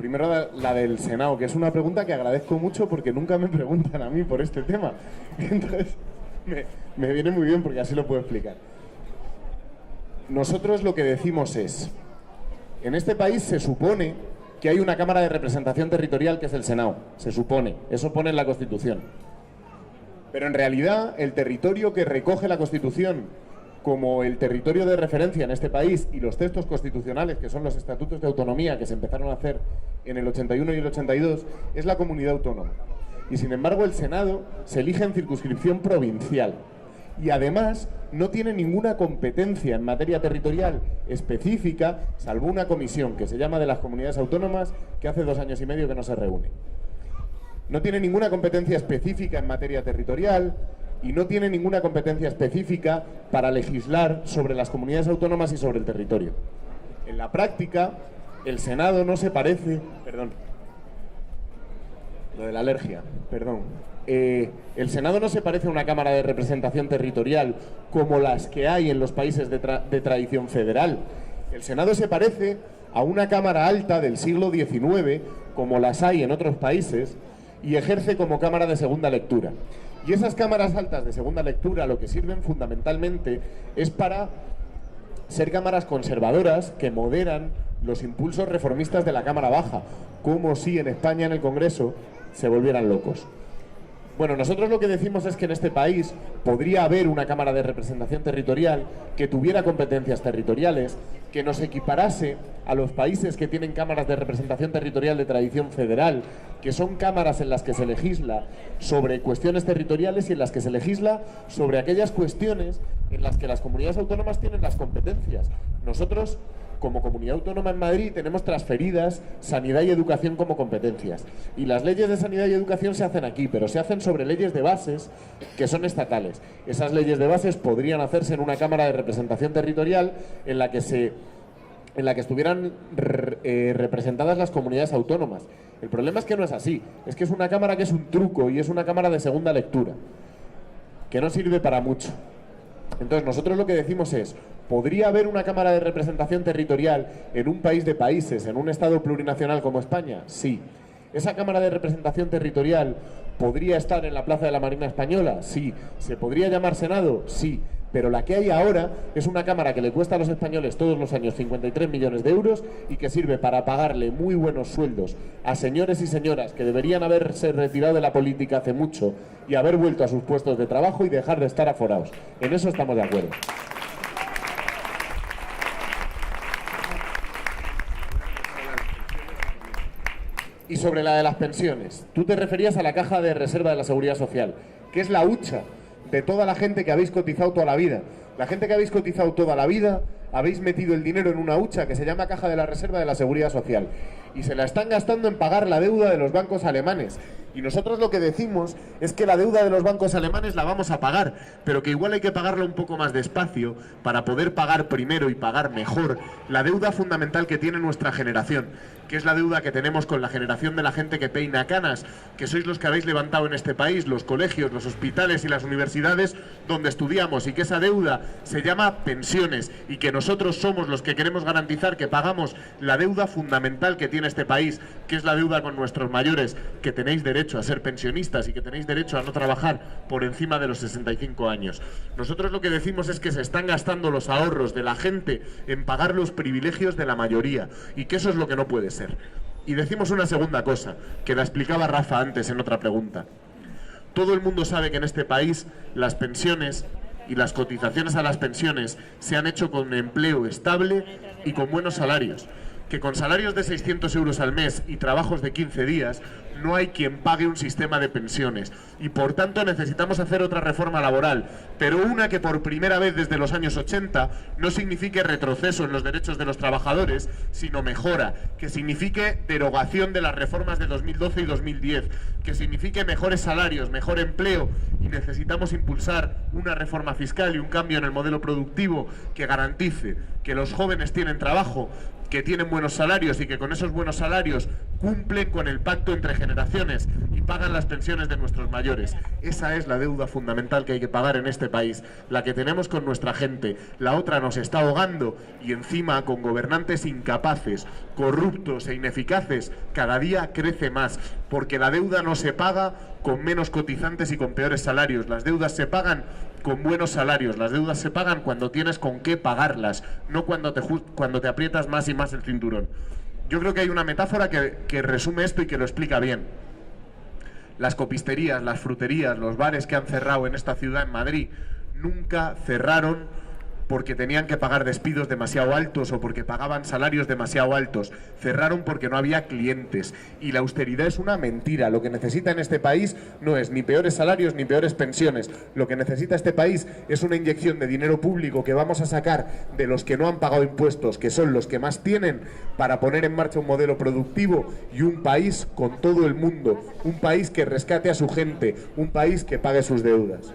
Primero la del Senado, que es una pregunta que agradezco mucho porque nunca me preguntan a mí por este tema. Entonces, me viene muy bien porque así lo puedo explicar. Nosotros lo que decimos es, en este país se supone que hay una Cámara de Representación Territorial que es el Senado. Se supone, eso pone en la Constitución. Pero en realidad el territorio que recoge la Constitución como el territorio de referencia en este país y los textos constitucionales, que son los estatutos de autonomía que se empezaron a hacer en el 81 y el 82, es la comunidad autónoma. Y sin embargo el Senado se elige en circunscripción provincial y además no tiene ninguna competencia en materia territorial específica, salvo una comisión que se llama de las comunidades autónomas, que hace 2 años y medio que no se reúne. No tiene ninguna competencia específica en materia territorial y no tiene ninguna competencia específica para legislar sobre las comunidades autónomas y sobre el territorio. En la práctica, el Senado no se parece... Perdón. Lo de la alergia, perdón. El Senado no se parece a una Cámara de Representación Territorial como las que hay en los países de tradición federal. El Senado se parece a una Cámara Alta del siglo XIX, como las hay en otros países, y ejerce como Cámara de Segunda Lectura. Y esas cámaras altas de segunda lectura lo que sirven fundamentalmente es para ser cámaras conservadoras que moderan los impulsos reformistas de la Cámara Baja, como si en España en el Congreso se volvieran locos. Bueno, nosotros lo que decimos es que en este país podría haber una Cámara de Representación Territorial que tuviera competencias territoriales, que nos equiparase a los países que tienen cámaras de representación territorial de tradición federal, que son cámaras en las que se legisla sobre cuestiones territoriales y en las que se legisla sobre aquellas cuestiones en las que las comunidades autónomas tienen las competencias. Nosotros, como comunidad autónoma en Madrid, tenemos transferidas sanidad y educación como competencias. Y las leyes de sanidad y educación se hacen aquí, pero se hacen sobre leyes de bases que son estatales. Esas leyes de bases podrían hacerse en una Cámara de Representación Territorial en la que estuvieran representadas las comunidades autónomas. El problema es que no es así. Es que es una Cámara que es un truco y es una Cámara de segunda lectura, que no sirve para mucho. Entonces nosotros lo que decimos es, ¿podría haber una Cámara de Representación Territorial en un país de países, en un Estado plurinacional como España? Sí. ¿Esa Cámara de Representación Territorial podría estar en la Plaza de la Marina Española? Sí. ¿Se podría llamar Senado? Sí. Pero la que hay ahora es una Cámara que le cuesta a los españoles todos los años 53 millones de euros y que sirve para pagarle muy buenos sueldos a señores y señoras que deberían haberse retirado de la política hace mucho y haber vuelto a sus puestos de trabajo y dejar de estar aforados. En eso estamos de acuerdo. Y sobre la de las pensiones, tú te referías a la Caja de Reserva de la Seguridad Social, que es la hucha de toda la gente que habéis cotizado toda la vida. La gente que habéis cotizado toda la vida, habéis metido el dinero en una hucha que se llama Caja de la Reserva de la Seguridad Social y se la están gastando en pagar la deuda de los bancos alemanes. Y nosotros lo que decimos es que la deuda de los bancos alemanes la vamos a pagar, pero que igual hay que pagarla un poco más despacio para poder pagar primero y pagar mejor la deuda fundamental que tiene nuestra generación, que es la deuda que tenemos con la generación de la gente que peina canas, que sois los que habéis levantado en este país los colegios, los hospitales y las universidades donde estudiamos, y que esa deuda se llama pensiones, y que nosotros somos los que queremos garantizar que pagamos la deuda fundamental que tiene este país, que es la deuda con nuestros mayores, que tenéis derecho a ser pensionistas y que tenéis derecho a no trabajar por encima de los 65 años. Nosotros lo que decimos es que se están gastando los ahorros de la gente en pagar los privilegios de la mayoría, y que eso es lo que no puede ser. Y decimos una segunda cosa, que la explicaba Rafa antes en otra pregunta. Todo el mundo sabe que en este país las pensiones y las cotizaciones a las pensiones se han hecho con empleo estable y con buenos salarios, que con salarios de 600 euros al mes y trabajos de 15 días no hay quien pague un sistema de pensiones, y por tanto necesitamos hacer otra reforma laboral, pero una que por primera vez desde los años 80 no signifique retroceso en los derechos de los trabajadores, sino mejora, que signifique derogación de las reformas de 2012 y 2010, que signifique mejores salarios, mejor empleo, y necesitamos impulsar una reforma fiscal y un cambio en el modelo productivo que garantice que los jóvenes tienen trabajo, que tienen buenos salarios y que con esos buenos salarios cumplen con el pacto entre generaciones y y pagan las pensiones de nuestros mayores. Esa es la deuda fundamental que hay que pagar en este país, la que tenemos con nuestra gente. La otra nos está ahogando y encima con gobernantes incapaces, corruptos e ineficaces, cada día crece más, porque la deuda no se paga con menos cotizantes y con peores salarios. Las deudas se pagan con buenos salarios, las deudas se pagan cuando tienes con qué pagarlas, no cuando te aprietas más y más el cinturón. Yo creo que hay una metáfora que resume esto y que lo explica bien. Las copisterías, las fruterías, los bares que han cerrado en esta ciudad, en Madrid, nunca cerraron porque tenían que pagar despidos demasiado altos o porque pagaban salarios demasiado altos. Cerraron porque no había clientes. Y la austeridad es una mentira. Lo que necesita en este país no es ni peores salarios ni peores pensiones. Lo que necesita este país es una inyección de dinero público que vamos a sacar de los que no han pagado impuestos, que son los que más tienen, para poner en marcha un modelo productivo y un país con todo el mundo. Un país que rescate a su gente, un país que pague sus deudas.